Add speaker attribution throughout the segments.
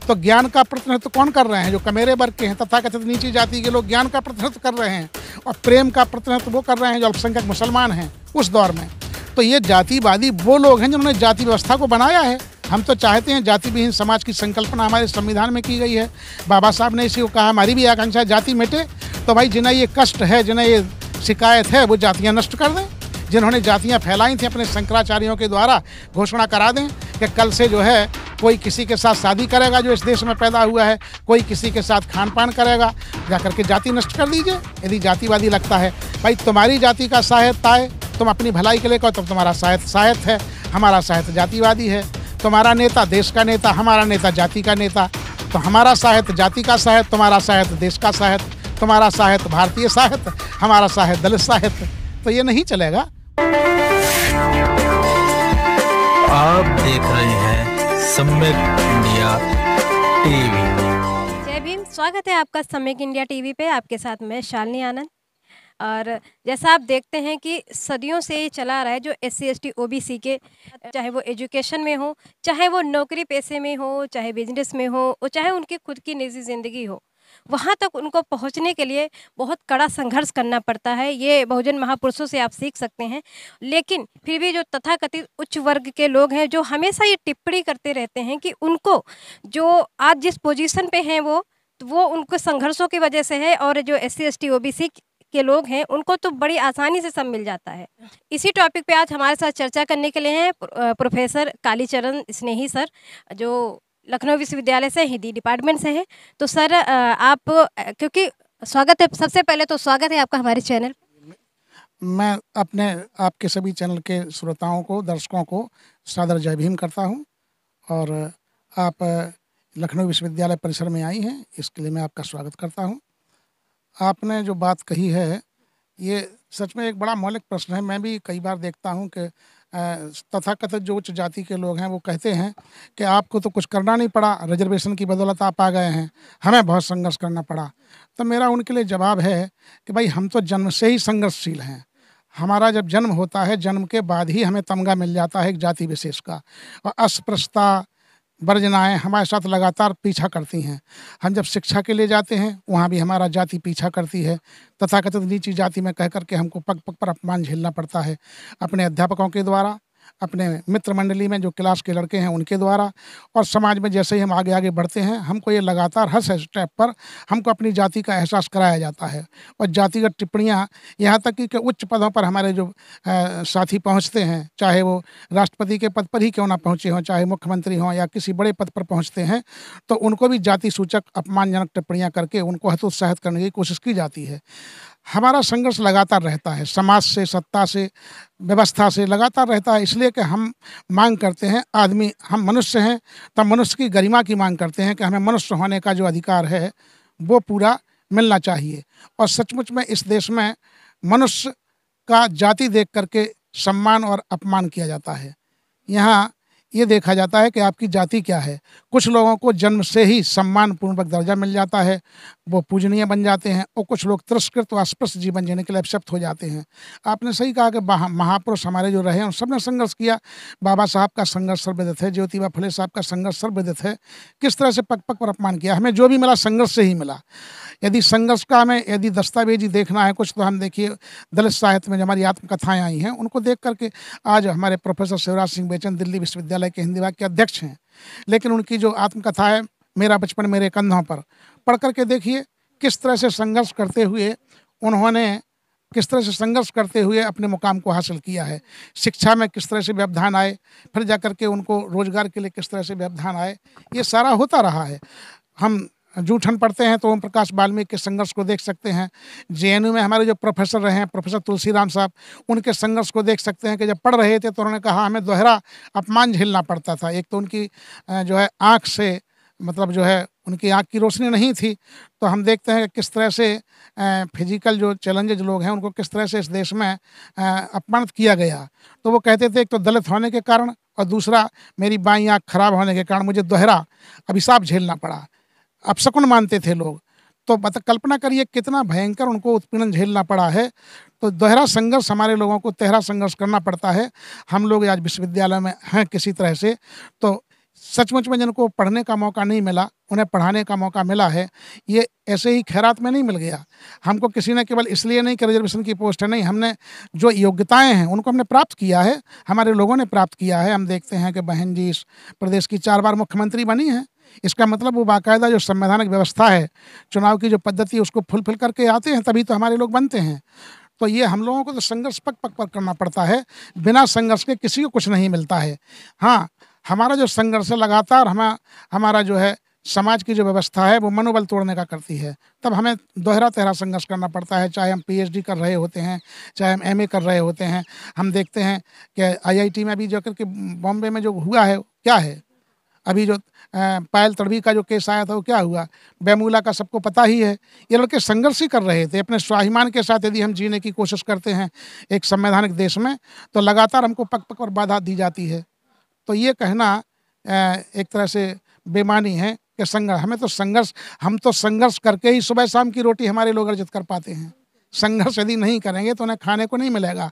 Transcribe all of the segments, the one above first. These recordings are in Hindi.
Speaker 1: तो ज्ञान का प्रतिनिधित्व कौन कर रहे हैं? जो कमेरे वर्ग के हैं, तथाकथित नीची जाति के लोग ज्ञान का प्रतिनिधित्व कर रहे हैं, और प्रेम का प्रतिनिधित्व वो कर रहे हैं जो अल्पसंख्यक मुसलमान हैं उस दौर में। तो ये जातिवादी वो लोग हैं जिन्होंने जाति व्यवस्था को बनाया है। हम तो चाहते हैं जाति विहीन समाज की संकल्पना हमारे संविधान में की गई है। बाबा साहब ने इसी को कहा, हमारी भी आकांक्षा है जाति मिटे। तो भाई जिन्हें ये कष्ट है, जिन्हें ये शिकायत है, वो जातियाँ नष्ट कर दें। जिन्होंने जातियाँ फैलाई थी अपने शंकराचार्यों के द्वारा, घोषणा करा दें कि कल से जो है कोई किसी के साथ शादी करेगा जो इस देश में पैदा हुआ है, कोई किसी के साथ खान पान करेगा, जा करके जाति नष्ट कर दीजिए। यदि जातिवादी लगता है भाई तुम्हारी जाति का साहित्य है, तुम अपनी भलाई के लिए कहो, तो तुम्हारा साहित्य है, हमारा साहित्य जातिवादी है। तुम्हारा नेता देश का नेता, हमारा नेता जाति का नेता। तो हमारा साहित्य जाति का साहित्य, तुम्हारा साहित्य देश का साहित्य, तुम्हारा साहित्य भारतीय साहित्य, हमारा साहित्य दलित साहित्य। तो ये नहीं चलेगा।
Speaker 2: आप देख रहे हैं सम्यक इंडिया टीवी।
Speaker 3: जय भीम, स्वागत है आपका सम्यक इंडिया टीवी पे। आपके साथ मैं शालिनी आनंद। और जैसा आप देखते हैं कि सदियों से ये चला आ रहा है, जो SC ST OBC के, चाहे वो एजुकेशन में हो, चाहे वो नौकरी पेशे में हो, चाहे बिजनेस में हो, और चाहे उनकी खुद की निजी ज़िंदगी हो, वहाँ तक उनको पहुँचने के लिए बहुत कड़ा संघर्ष करना पड़ता है। ये बहुजन महापुरुषों से आप सीख सकते हैं। लेकिन फिर भी जो तथाकथित उच्च वर्ग के लोग हैं, जो हमेशा ये टिप्पणी करते रहते हैं कि उनको जो आज जिस पोजीशन पे हैं वो उनको संघर्षों की वजह से है, और जो SC ST OBC के लोग हैं उनको तो बड़ी आसानी से सब मिल जाता है। इसी टॉपिक पे आज हमारे साथ चर्चा करने के लिए हैं प्रोफेसर कालीचरण स्नेही सर, जो लखनऊ विश्वविद्यालय से हिंदी डिपार्टमेंट से है। तो सर आप क्योंकि स्वागत है, सबसे पहले तो स्वागत है आपका हमारे चैनल।
Speaker 1: मैं अपने आपके सभी चैनल के श्रोताओं को, दर्शकों को सादर जय भीम करता हूं। और आप लखनऊ विश्वविद्यालय परिसर में आई हैं, इसके लिए मैं आपका स्वागत करता हूं। आपने जो बात कही है ये सच में एक बड़ा मौलिक प्रश्न है। मैं भी कई बार देखता हूं कि तथाकथित जो उच्च जाति के लोग हैं वो कहते हैं कि आपको तो कुछ करना नहीं पड़ा, रिजर्वेशन की बदौलत आप आ गए हैं, हमें बहुत संघर्ष करना पड़ा। तो मेरा उनके लिए जवाब है कि भाई हम तो जन्म से ही संघर्षशील हैं। हमारा जब जन्म होता है, जन्म के बाद ही हमें तमगा मिल जाता है एक जाति विशेष का, और अस्पृश्यता वर्जनाएँ हमारे साथ लगातार पीछा करती हैं। हम जब शिक्षा के लिए जाते हैं वहाँ भी हमारा जाति पीछा करती है। तथाकथित नीची जाति में कह कर के हमको पग पग पर अपमान झेलना पड़ता है, अपने अध्यापकों के द्वारा, अपने मित्र मंडली में जो क्लास के लड़के हैं उनके द्वारा, और समाज में जैसे ही हम आगे आगे बढ़ते हैं हमको ये लगातार हर स्टेप पर हमको अपनी जाति का एहसास कराया जाता है। और जातिगत टिप्पणियाँ यहाँ तक कि उच्च पदों पर हमारे जो साथी पहुँचते हैं, चाहे वो राष्ट्रपति के पद पर ही क्यों ना पहुँचे हों, चाहे मुख्यमंत्री हों या किसी बड़े पद पर पहुँचते हैं, तो उनको भी जाति सूचक अपमानजनक टिप्पणियाँ करके उनको हतोत्साहित करने की कोशिश की जाती है। हमारा संघर्ष लगातार रहता है, समाज से, सत्ता से, व्यवस्था से लगातार रहता है। इसलिए कि हम मांग करते हैं, आदमी हम मनुष्य हैं, तब मनुष्य की गरिमा की मांग करते हैं कि हमें मनुष्य होने का जो अधिकार है वो पूरा मिलना चाहिए। और सचमुच में इस देश में मनुष्य का जाति देख करके सम्मान और अपमान किया जाता है। यहाँ ये देखा जाता है कि आपकी जाति क्या है। कुछ लोगों को जन्म से ही सम्मानपूर्वक दर्जा मिल जाता है, वो पूजनीय बन जाते हैं, और कुछ लोग तिरस्कृत व अस्पृश्य जीवन जीने के लिए अभिशप्त हो जाते हैं। आपने सही कहा कि महापुरुष हमारे जो रहे हैं उन सब ने संघर्ष किया। बाबा साहब का संघर्ष सर्वविदित है, ज्योतिबा फुले साहब का संघर्ष सर्वविदित है, किस तरह से पग पग पर अपमान किया। हमें जो भी मिला संघर्ष से ही मिला। यदि संघर्ष का हमें यदि दस्तावेजी देखना है कुछ, तो हम देखिए दलित साहित्य में जो हमारी आत्मकथाएँ आई हैं उनको देख करके आज हमारे प्रोफेसर शिवराज सिंह बेचन दिल्ली विश्वविद्यालय के हिंदी विभाग के अध्यक्ष हैं, लेकिन उनकी जो आत्मकथा है मेरा बचपन मेरे कंधों पर, पढ़ करके देखिए किस तरह से संघर्ष करते हुए उन्होंने अपने मुकाम को हासिल किया है। शिक्षा में किस तरह से व्यवधान आए, फिर जाकर के उनको रोजगार के लिए किस तरह से व्यवधान आए, ये सारा होता रहा है। हम जूठन पढ़ते हैं तो ओम प्रकाश वाल्मीकि के संघर्ष को देख सकते हैं। JNU में हमारे जो प्रोफेसर रहे हैं प्रोफेसर तुलसीराम साहब, उनके संघर्ष को देख सकते हैं कि जब पढ़ रहे थे तो उन्होंने कहा हमें दोहरा अपमान झेलना पड़ता था। एक तो उनकी जो है आँख से, मतलब जो है उनकी आँख की रोशनी नहीं थी, तो हम देखते हैं कि किस तरह से फिजिकल जो चैलेंजेज लोग हैं उनको किस तरह से इस देश में अपमानित किया गया। तो वो कहते थे एक तो दलित होने के कारण, और दूसरा मेरी बाईं आँख खराब होने के कारण मुझे दोहरा अभिशाप झेलना पड़ा। अपशकुन मानते थे लोग। तो कल्पना करिए कितना भयंकर उनको उत्पीड़न झेलना पड़ा है। तो दोहरा संघर्ष हमारे लोगों को तिहरा संघर्ष करना पड़ता है। हम लोग आज विश्वविद्यालय में हैं किसी तरह से, तो सचमुच में जिनको पढ़ने का मौका नहीं मिला, उन्हें पढ़ाने का मौका मिला है, ये ऐसे ही खैरात में नहीं मिल गया। हमको किसी ने केवल इसलिए नहीं कि रिजर्वेशन की पोस्ट है, नहीं, हमने जो योग्यताएं हैं उनको हमने प्राप्त किया है, हमारे लोगों ने प्राप्त किया है। हम देखते हैं कि बहन जी इस प्रदेश की 4 बार मुख्यमंत्री बनी हैं। इसका मतलब वो बाकायदा जो संवैधानिक व्यवस्था है, चुनाव की जो पद्धति है, उसको फुलफिल करके आते हैं, तभी तो हमारे लोग बनते हैं। तो ये हम लोगों को तो संघर्ष पग पग पर करना पड़ता है, बिना संघर्ष के किसी को कुछ नहीं मिलता है। हाँ, हमारा जो संघर्ष है लगातार हमारा जो है समाज की जो व्यवस्था है वो मनोबल तोड़ने का करती है, तब हमें दोहरा तेहरा संघर्ष करना पड़ता है। चाहे हम पीएचडी कर रहे होते हैं, चाहे हम एमए कर रहे होते हैं। हम देखते हैं कि आईआईटी में अभी जाकर के बॉम्बे में जो हुआ है, क्या है, अभी जो पायल तड़वी का जो केस आया था वो क्या हुआ, बैमूला का सबको पता ही है। ये लड़के संघर्ष ही कर रहे थे अपने स्वाभिमान के साथ। यदि हम जीने की कोशिश करते हैं एक संवैधानिक देश में, तो लगातार हमको पग पग पर बाधा दी जाती है। तो ये कहना एक तरह से बेमानी है कि हम तो संघर्ष करके ही सुबह शाम की रोटी हमारे लोग अर्जित कर पाते हैं। संघर्ष यदि नहीं करेंगे तो उन्हें खाने को नहीं मिलेगा।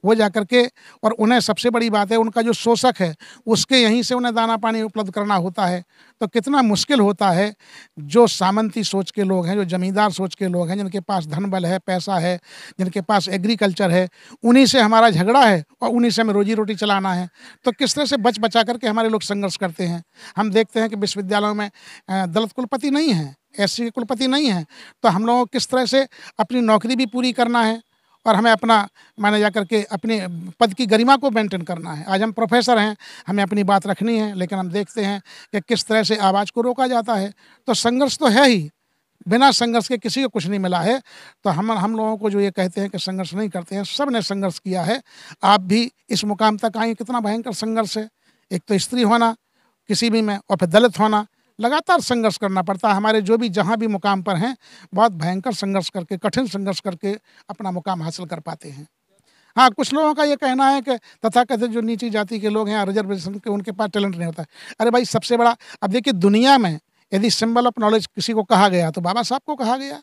Speaker 1: वो जाकर के, और उन्हें सबसे बड़ी बात है, उनका जो शोषक है उसके यहीं से उन्हें दाना पानी उपलब्ध करना होता है। तो कितना मुश्किल होता है। जो सामंती सोच के लोग हैं, जो जमींदार सोच के लोग हैं, जिनके पास धन बल है, पैसा है, जिनके पास एग्रीकल्चर है, उन्हीं से हमारा झगड़ा है और उन्हीं से हमें रोजी रोटी चलाना है। तो किस तरह से बच बचा करके हमारे लोग संघर्ष करते हैं। हम देखते हैं कि विश्वविद्यालयों में दलित कुलपति नहीं है, एससी के कुलपति नहीं है, तो हम लोगों को किस तरह से अपनी नौकरी भी पूरी करना है और हमें अपना माने जा करके अपने पद की गरिमा को मेंटेन करना है। आज हम प्रोफेसर हैं, हमें अपनी बात रखनी है, लेकिन हम देखते हैं कि किस तरह से आवाज़ को रोका जाता है। तो संघर्ष तो है ही, बिना संघर्ष के किसी को कुछ नहीं मिला है। तो हम लोगों को जो ये कहते हैं कि संघर्ष नहीं करते हैं, सब ने संघर्ष किया है। आप भी इस मुकाम तक आए, कितना भयंकर संघर्ष है। एक तो स्त्री होना किसी भी में, और फिर दलित होना, लगातार संघर्ष करना पड़ता है। हमारे जो भी जहाँ भी मुकाम पर हैं, बहुत भयंकर संघर्ष करके, कठिन संघर्ष करके अपना मुकाम हासिल कर पाते हैं। हाँ, कुछ लोगों का ये कहना है कि तथाकथित जो नीची जाति के लोग हैं, रिजर्वेशन के, उनके पास टैलेंट नहीं होता है। अरे भाई, सबसे बड़ा, अब देखिए दुनिया में यदि सिंबल ऑफ नॉलेज किसी को कहा गया तो बाबा साहब को कहा गया।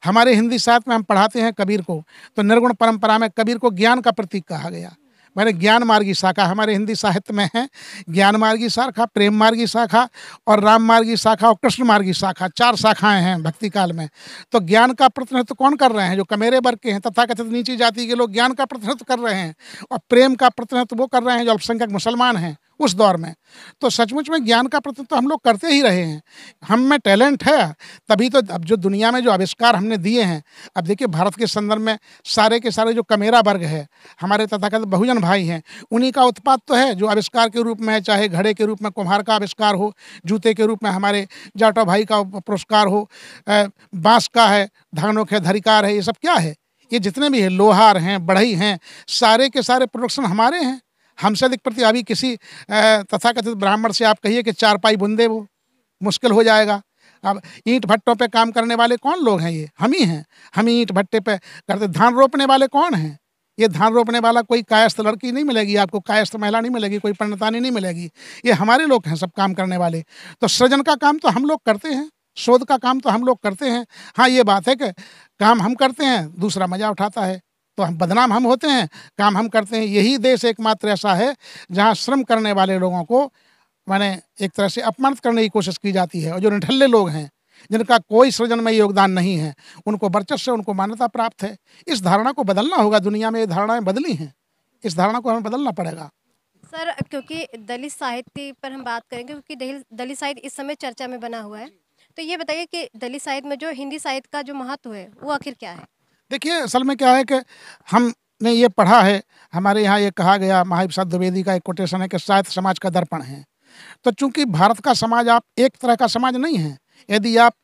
Speaker 1: हमारे हिंदी साहित्य में हम पढ़ाते हैं कबीर को, तो निर्गुण परंपरा में कबीर को ज्ञान का प्रतीक कहा गया। मैंने ज्ञान मार्गी शाखा हमारे हिंदी साहित्य में है, ज्ञान मार्गी शाखा, प्रेम मार्गी शाखा और राम मार्गी शाखा और कृष्ण मार्गी शाखा, 4 शाखाएं हैं भक्ति काल में। तो ज्ञान का प्रतिनिधित्व कौन कर रहे हैं? जो कमेरे वर्ग के हैं, तथाकथित नीची जाति के लोग ज्ञान का प्रतिनिधित्व कर रहे हैं, और प्रेम का प्रतिनिधित्व वो कर रहे हैं जो अल्पसंख्यक मुसलमान हैं उस दौर में। तो सचमुच में ज्ञान का प्रतिनिधित्व हम लोग करते ही रहे हैं। हम में टैलेंट है, तभी तो अब जो दुनिया में जो आविष्कार हमने दिए हैं, अब देखिए भारत के संदर्भ में सारे के सारे जो कमेरा वर्ग है, हमारे तथाकथित बहुजन भाई हैं, उन्हीं का उत्पाद तो है जो आविष्कार के रूप में है। चाहे घड़े के रूप में कुम्हार का आविष्कार हो, जूते के रूप में हमारे जाटो भाई का पुरस्कार हो, बांस का है, धानों के धरिकार है, ये सब क्या है? ये जितने भी है, लोहार हैं, बढ़ई हैं, सारे के सारे प्रोडक्शन हमारे हैं। हमसे अधिक प्रतिभागी किसी तथाकथित ब्राह्मण से आप कहिए कि 4 पाई बुंदे, वो मुश्किल हो जाएगा। अब ईंट भट्टों पे काम करने वाले कौन लोग हैं? ये हम ही हैं। हम ही ईंट भट्टे पे करते। धान रोपने वाले कौन हैं? ये धान रोपने वाला कोई कायस्थ लड़की नहीं मिलेगी आपको, कायस्थ महिला नहीं मिलेगी, कोई पंडितानी नहीं मिलेगी। ये हमारे लोग हैं सब काम करने वाले। तो सृजन का काम तो हम लोग करते हैं, शोध का काम तो हम लोग करते हैं। हाँ, ये बात है कि काम हम करते हैं, दूसरा मजा उठाता है, तो हम बदनाम हम होते हैं। काम हम करते हैं। यही देश एकमात्र ऐसा है जहाँ श्रम करने वाले लोगों को माने एक तरह से अपमानित करने की कोशिश की जाती है, और जो निठल्ले लोग हैं, जिनका कोई सृजन में योगदान नहीं है, उनको वर्चस्व, उनको मान्यता प्राप्त है। इस धारणा को बदलना होगा। दुनिया में ये धारणाएं बदली हैं, इस धारणा को हमें बदलना पड़ेगा।
Speaker 3: सर, क्योंकि दलित साहित्य पर हम बात करेंगे, क्योंकि दलित साहित्य इस समय चर्चा में बना हुआ है, तो ये बताइए कि दलित साहित्य में जो हिंदी साहित्य का जो महत्व है वो आखिर क्या है?
Speaker 1: देखिए, असल में क्या है कि हमने ये पढ़ा है, हमारे यहाँ ये कहा गया, महावीर प्रसाद द्विवेदी का एक कोटेशन है कि साहित्य समाज का दर्पण है। तो चूंकि भारत का समाज आप एक तरह का समाज नहीं है। यदि आप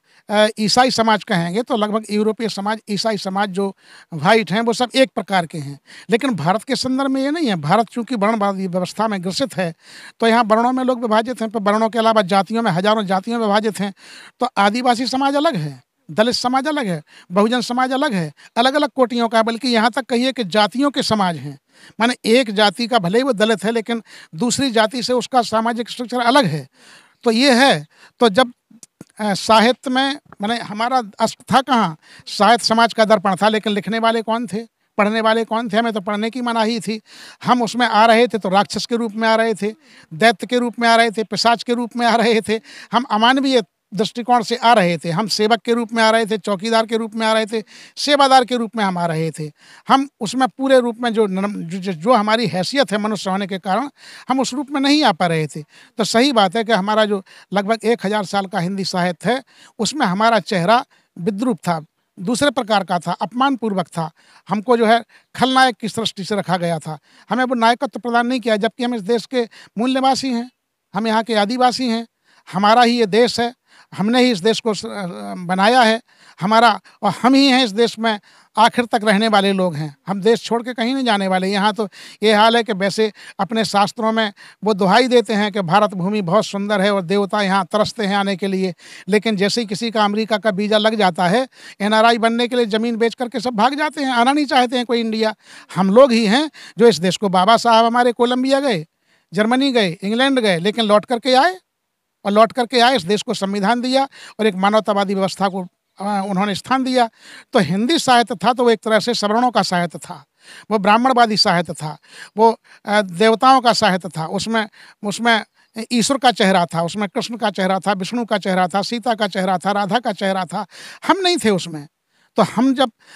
Speaker 1: ईसाई समाज कहेंगे तो लगभग यूरोपीय समाज, ईसाई समाज जो वाइट हैं, वो सब एक प्रकार के हैं। लेकिन भारत के संदर्भ में ये नहीं है। भारत चूंकि वर्णवादी व्यवस्था में ग्रसित है, तो यहाँ वर्णों में लोग विभाजित हैं, पर वर्णों के अलावा जातियों में, हजारों जातियों में विभाजित हैं। तो आदिवासी समाज अलग है, दलित समाज अलग है, बहुजन समाज अलग है, अलग अलग कोटियों का, बल्कि यहाँ तक कहिए कि जातियों के समाज हैं। माने एक जाति का भले ही वो दलित है, लेकिन दूसरी जाति से उसका सामाजिक स्ट्रक्चर अलग है। तो ये है। तो जब साहित्य में माने हमारा अस्त्र था कहाँ? साहित्य समाज का दर्पण था, लेकिन लिखने वाले कौन थे? पढ़ने वाले कौन थे? हमें तो पढ़ने की मनाही थी। हम उसमें आ रहे थे तो राक्षस के रूप में आ रहे थे, दैत्य के रूप में आ रहे थे, पिशाच के रूप में आ रहे थे। हम अमानवीय दृष्टिकोण से आ रहे थे। हम सेवक के रूप में आ रहे थे, चौकीदार के रूप में आ रहे थे, सेवादार के रूप में हम आ रहे थे। हम उसमें पूरे रूप में जो हमारी हैसियत है मनुष्य होने के कारण हम उस रूप में नहीं आ पा रहे थे। तो सही बात है कि हमारा जो लगभग 1000 साल का हिंदी साहित्य है, उसमें हमारा चेहरा विद्रूप था, दूसरे प्रकार का था, अपमानपूर्वक था। हमको जो है खलनायक की दृष्टि से रखा गया था। हमें वो नायकत्व प्रदान नहीं किया, जबकि हम इस देश के मूल निवासी हैं, हम यहाँ के आदिवासी हैं, हमारा ही ये देश है, हमने ही इस देश को बनाया है हमारा, और हम ही हैं इस देश में आखिर तक रहने वाले लोग हैं। हम देश छोड़ के कहीं नहीं जाने वाले। यहाँ तो ये हाल है कि वैसे अपने शास्त्रों में वो दुहाई देते हैं कि भारत भूमि बहुत सुंदर है और देवता यहाँ तरसते हैं आने के लिए, लेकिन जैसे ही किसी का अमेरिका का वीज़ा लग जाता है, NRI बनने के लिए ज़मीन बेच करके सब भाग जाते हैं, आना नहीं चाहते हैं कोई इंडिया। हम लोग ही हैं जो इस देश को, बाबा साहब हमारे कोलंबिया गए, जर्मनी गए, इंग्लैंड गए, लेकिन लौट करके आए, और लौट करके आए, इस देश को संविधान दिया और एक मानवतावादी व्यवस्था को उन्होंने स्थान दिया। तो हिंदी साहित्य था तो वो एक तरह से सवर्णों का साहित्य था, वो ब्राह्मणवादी साहित्य था, वो देवताओं का साहित्य था। उसमें उसमें ईश्वर का चेहरा था, उसमें कृष्ण का चेहरा था, विष्णु का चेहरा था, सीता का चेहरा था, राधा का चेहरा था। हम नहीं थे उसमें। तो हम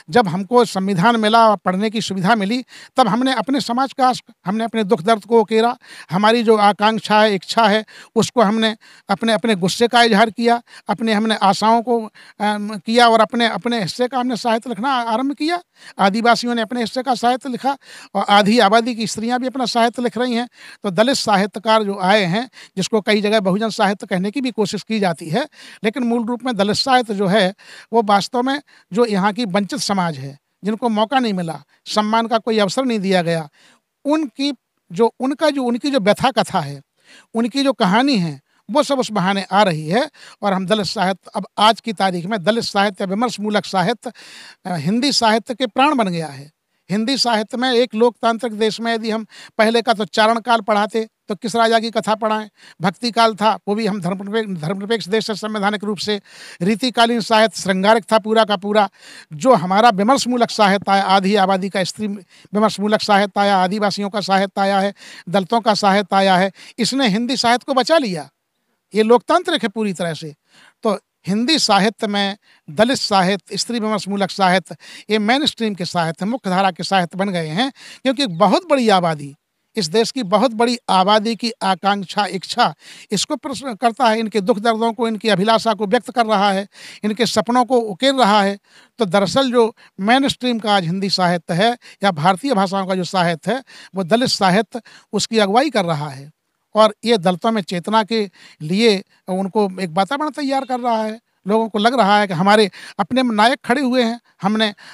Speaker 1: जब हमको संविधान मिला, पढ़ने की सुविधा मिली, तब हमने अपने समाज का, हमने अपने दुख दर्द को उकेरा, हमारी जो आकांक्षा है, इच्छा है, उसको हमने अपने अपने गुस्से का इजहार किया, हमने आशाओं को किया, और अपने अपने हिस्से का हमने साहित्य लिखना आरंभ किया। आदिवासियों ने अपने हिस्से का साहित्य लिखा, और आधी आबादी की स्त्रियां भी अपना साहित्य लिख रही हैं। तो दलित साहित्यकार जो आए हैं, जिसको कई जगह बहुजन साहित्य कहने की भी कोशिश की जाती है, लेकिन मूल रूप में दलित साहित्य जो है वो वास्तव में जो यहाँ की वंचित समाज है, जिनको मौका नहीं मिला, सम्मान का कोई अवसर नहीं दिया गया, उनकी जो व्यथा कथा है, उनकी जो कहानी है, वो सब उस बहाने आ रही है। और हम दलित साहित्य, अब आज की तारीख में दलित साहित्य, विमर्श मूलक साहित्य हिंदी साहित्य के प्राण बन गया है। हिंदी साहित्य में, एक लोकतांत्रिक देश में यदि हम पहले का तो चारण काल पढ़ाते तो किस राजा की कथा पढ़ाएं, भक्ति काल था, वो भी हम धर्मनिरपेक्ष देश से संवैधानिक रूप से, रीतिकालीन साहित्य श्रृंगारिक था पूरा का पूरा। जो हमारा विमर्श मूलक साहित्य आया, आधी आबादी का स्त्री विमर्श मूलक साहित्य आया, आदिवासियों का साहित्य आया है, दलितों का साहित्य आया है, इसने हिंदी साहित्य को बचा लिया। ये लोकतांत्रिक है पूरी तरह से। तो हिंदी साहित्य में दलित साहित्य, स्त्री विमर्श मूलक साहित्य, ये मेन स्ट्रीम के साहित्य, मुख्य धारा के साहित्य बन गए हैं, क्योंकि एक बहुत बड़ी आबादी, इस देश की बहुत बड़ी आबादी की आकांक्षा, इच्छा इसको प्रश्न करता है, इनके दुख दर्दों को, इनकी अभिलाषा को व्यक्त कर रहा है, इनके सपनों को उकेर रहा है। तो दरअसल जो मेन स्ट्रीम का आज हिंदी साहित्य है, या भारतीय भाषाओं का जो साहित्य है, वो दलित साहित्य उसकी अगुवाई कर रहा है, और ये दलितों में चेतना के लिए उनको एक वातावरण तैयार कर रहा है। लोगों को लग रहा है कि हमारे अपने नायक खड़े हुए हैं।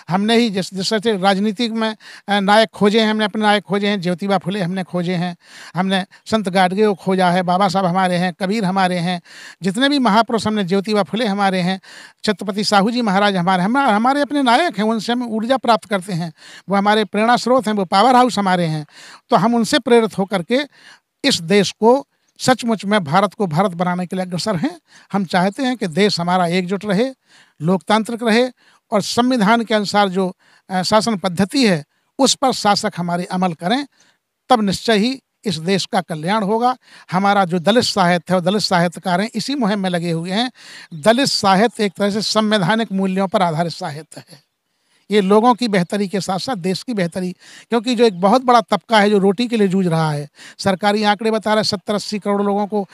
Speaker 1: हमने ही जैसे राजनीतिक में नायक खोजे हैं, हमने अपने नायक खोजे हैं, ज्योतिबा फुले हमने खोजे हैं, हमने संत गाडगे को खोजा है, बाबा साहब हमारे हैं, कबीर हमारे हैं, जितने भी महापुरुष, हमने ज्योतिबा फुले हमारे हैं, छत्रपति साहू जी महाराज हमारे अपने नायक हैं, उनसे हम ऊर्जा प्राप्त करते हैं, वो हमारे प्रेरणा स्रोत हैं, वो पावर हाउस हमारे हैं। तो हम उनसे प्रेरित होकर के इस देश को सचमुच में भारत को भारत बनाने के लिए अग्रसर हैं। हम चाहते हैं कि देश हमारा एकजुट रहे, लोकतांत्रिक रहे, और संविधान के अनुसार जो शासन पद्धति है उस पर शासक हमारे अमल करें, तब निश्चय ही इस देश का कल्याण होगा। हमारा जो दलित साहित्य है और दलित साहित्यकार हैं, इसी मुहिम में लगे हुए हैं। दलित साहित्य एक तरह से संवैधानिक मूल्यों पर आधारित साहित्य है। ये लोगों की बेहतरी के साथ साथ देश की बेहतरी, क्योंकि जो एक बहुत बड़ा तबका है जो रोटी के लिए जूझ रहा है, सरकारी आंकड़े बता रहे 70-80 करोड़ लोगों को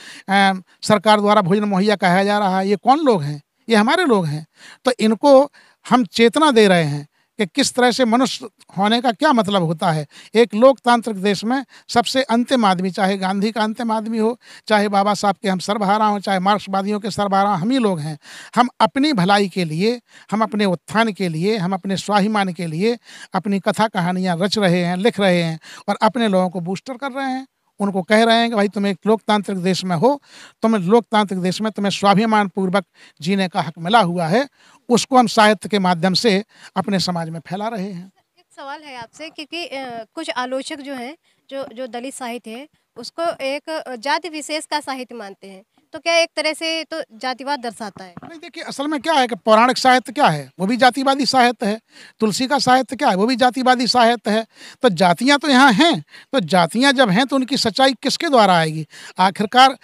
Speaker 1: सरकार द्वारा भोजन मुहैया कराया जा रहा है। ये कौन लोग हैं? ये हमारे लोग हैं। तो इनको हम चेतना दे रहे हैं कि किस तरह से मनुष्य होने का क्या मतलब होता है। एक लोकतांत्रिक देश में सबसे अंतिम आदमी, चाहे गांधी का अंतिम आदमी हो, चाहे बाबा साहब के हम सर्वहारा हों, चाहे मार्क्सवादियों के सर्वहारा, हम ही लोग हैं। हम अपनी भलाई के लिए, हम अपने उत्थान के लिए, हम अपने स्वाभिमान के लिए अपनी कथा कहानियाँ रच रहे हैं, लिख रहे हैं, और अपने लोगों को बूस्टर कर रहे हैं। उनको कह रहे हैं कि भाई तुम एक लोकतांत्रिक देश में हो, तुम्हें लोकतांत्रिक देश में तुम्हें स्वाभिमान पूर्वक जीने का हक मिला हुआ है। उसको हम साहित्य के माध्यम से अपने समाज में फैला रहे हैं।
Speaker 3: एक सवाल है आपसे, क्योंकि कुछ आलोचक जो हैं, जो जो दलित साहित्य है उसको एक जाति विशेष का साहित्य मानते हैं। तो क्या एक तरह से तो जातिवाद दर्शाता है?
Speaker 1: नहीं, देखिए असल में क्या है कि पौराणिक साहित्य क्या है, वो भी जातिवादी साहित्य है। तुलसी का साहित्य क्या है, वो भी जातिवादी साहित्य है। तो जातियां तो यहाँ हैं, तो जातियां जब हैं तो उनकी सच्चाई किसके द्वारा आएगी? आखिरकार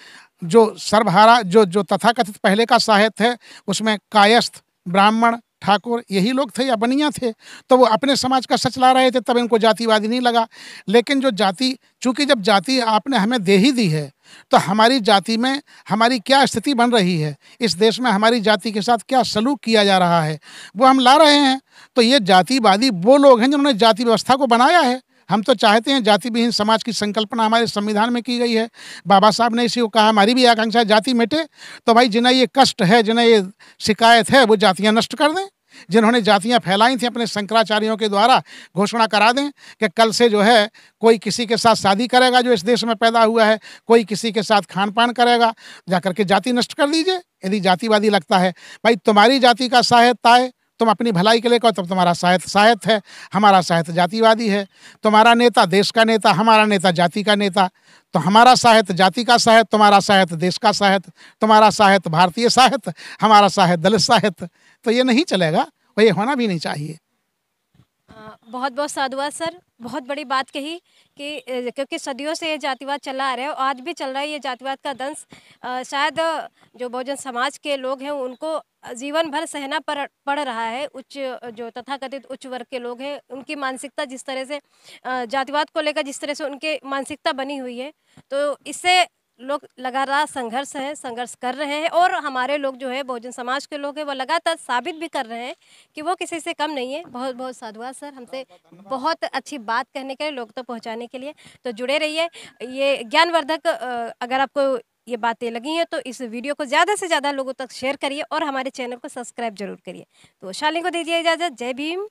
Speaker 1: जो सर्वहारा जो जो तथाकथित पहले का साहित्य है, उसमें कायस्थ, ब्राह्मण, ठाकुर यही लोग थे या बनिया थे, तो वो अपने समाज का सच ला रहे थे, तब इनको जातिवादी नहीं लगा। लेकिन जो जाति, चूंकि जब जाति आपने हमें दे ही दी है, तो हमारी जाति में हमारी क्या स्थिति बन रही है, इस देश में हमारी जाति के साथ क्या सलूक किया जा रहा है, वो हम ला रहे हैं। तो ये जातिवादी वो लोग हैं जिन्होंने जाति व्यवस्था को बनाया है। हम तो चाहते हैं जाति विहीन समाज की संकल्पना हमारे संविधान में की गई है। बाबा साहब ने इसी को कहा, हमारी भी आकांक्षा है जाति मिटे। तो भाई जिन्हें ये कष्ट है, जिन्हें ये शिकायत है, वो जातियां नष्ट कर दें। जिन्होंने जातियां फैलाई थी अपने शंकराचार्यों के द्वारा, घोषणा करा दें कि कल से जो है कोई किसी के साथ शादी करेगा जो इस देश में पैदा हुआ है, कोई किसी के साथ खान पान करेगा, जाकर के जाति नष्ट कर दीजिए। यदि जातिवादी लगता है, भाई तुम्हारी जाति का साहित्य आए, तुम अपनी भलाई के लिए कहो, तब तुम्हारा साहित्य साहित्य है। हमारा साहित्य जातिवादी है। तुम्हारा नेता देश का नेता, हमारा नेता जाति का नेता। तो हमारा साहित्य जाति का साहित्य, तुम्हारा साहित्य देश का साहित्य, तुम्हारा साहित्य भारतीय साहित्य, हमारा साहित्य दलित साहित्य। तो ये नहीं चलेगा, और ये होना भी नहीं चाहिए।
Speaker 3: बहुत बहुत साधुवाद सर, बहुत बड़ी बात कही कि क्योंकि सदियों से ये जातिवाद चला आ रहा है और आज भी चल रहा है ये जातिवाद का दंश। शायद जो बहुजन समाज के लोग हैं उनको जीवन भर सहना पड़ रहा है। उच्च जो तथाकथित उच्च वर्ग के लोग हैं, उनकी मानसिकता जिस तरह से जातिवाद को लेकर जिस तरह से उनके मानसिकता बनी हुई है, तो इससे लोग लगातार संघर्ष कर रहे हैं। और हमारे लोग जो है बहुजन समाज के लोग हैं, वो लगातार साबित भी कर रहे हैं कि वो किसी से कम नहीं है। बहुत बहुत साधुवाद सर, हमसे बहुत अच्छी बात कहने के लिए, लोग तक पहुंचाने के लिए। तो जुड़े रहिए। ये ज्ञानवर्धक अगर आपको ये बातें लगी हैं तो इस वीडियो को ज़्यादा से ज़्यादा लोगों तक शेयर करिए और हमारे चैनल को सब्सक्राइब जरूर करिए। तो शालिनी को दीजिए इजाज़त। जय भीम।